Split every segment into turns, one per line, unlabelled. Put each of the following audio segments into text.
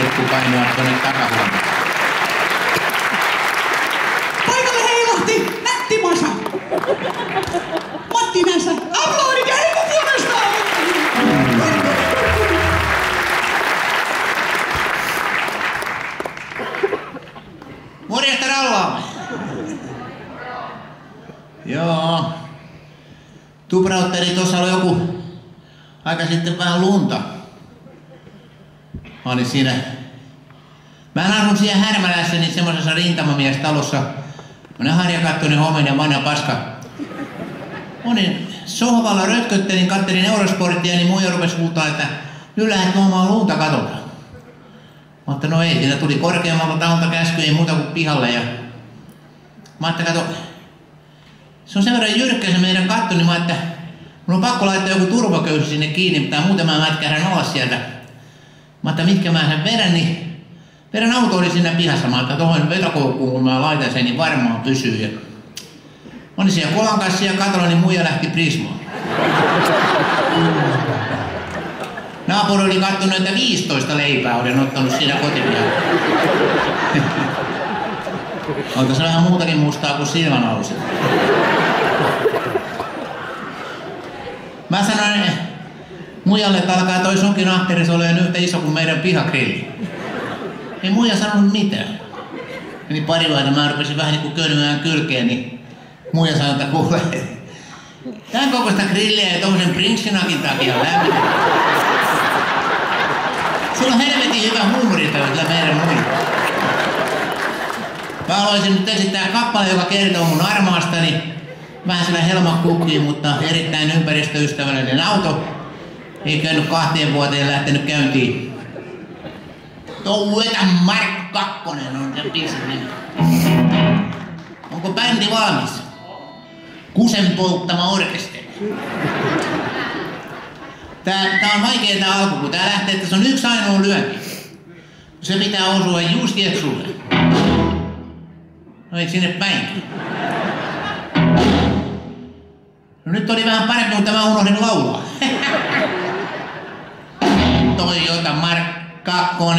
jotkut painoivat tuonne takahuoneeseen.
Paikalle heilahti nätti Masa. Matti näissä aplodit ja heikot uudestaan.
Morjesta Rallaamme. Joo. Tubrautteli, tuossa oli joku aika sitten vähän lunta. Mä olin siinä. Mä asun siellä Härmälässä niin semmosessa rintamamiestalossa. Mä harjakattoinen homeinen vanha paska. Mä olin sohvalla rötköttelin, kattelin Eurosporttia, niin muija rupesi huutaa, että nyt lähdet luomaan lunta katolta. Mä ajattelin, no ei, siinä tuli korkeammalta taholta käsky, ei muuta kuin pihalle. Ja mä ajattelin, kato, se on sen verran jyrkkä se meidän katto, niin mä ajattelin, mun on pakko laittaa joku turvaköysi sinne kiinni, mutta muuten mä mätkähdän alas sieltä. Mä ajattelin, mitkä mä sen vedän, niin vedän auto oli siinä pihassa. Mä ajattelin, tohon vetokoukkuun, kun mä laitan sen, niin varmaan pysyy. Ja mä olin siellä kolan kanssa siellä katolla, niin muija lähti Prismaan. Naapuri oli kattonut, että 15 leipää olen ottanut siinä kotipiaan. Onko se vähän muutakin mustaa kuin silmänauset? Mä sanoin muijalle, että alkaa toi sunkin ahteris olemaan yhtä iso kuin meidän pihagrilli. Ei muija sanonut mitään. Meni pari vuotta, mä rupesin vähän niinku könymään kylkeen, niin muija sanoi, että kuule, tän kokoista grilliä ja tommosen prinssinakin takia lämmin. Sulla on helvetin hyvä huumorintaju meidän muilla. Mä haluaisin nyt esittää kappale, joka kertoo mun armaastani. Vähän sillä Helma Cookiin, mutta erittäin ympäristöystävällinen auto. Ei käynyt 2 vuoteen lähtenyt käyntiin. Toueta Mark 2 on se biisin nimi. Onko bändi valmis? Kusen polttama orkesteri. Tää on vaikea tää alku, kun tää lähtee, että se on yksi ainoa lyönti. Se pitää osua just Jetsulle. No ei sinne päinkin. No nyt oli vähän parempi, mutta mä unohdin laulaa. Toyota Mark 2 on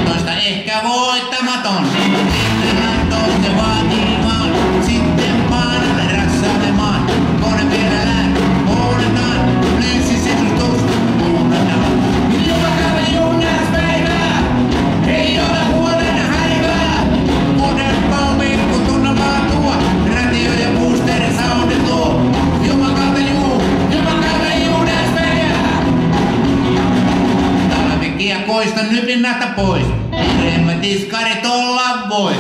12 ehkä voittamaton. Sitten toisten vaatimaan, sitten paanan rassailemaan. Kone perällään, huudetaan, lenssisesustus, huudetaan. Joka kävi junnaspäivää, ei ole huolen häivää. Vuoden palmiin, kun tunnelmaa tuo, radio ja booster soundi tuo. Talvikia koista nypin nähtä pois. Remmä tiskarit olla voi.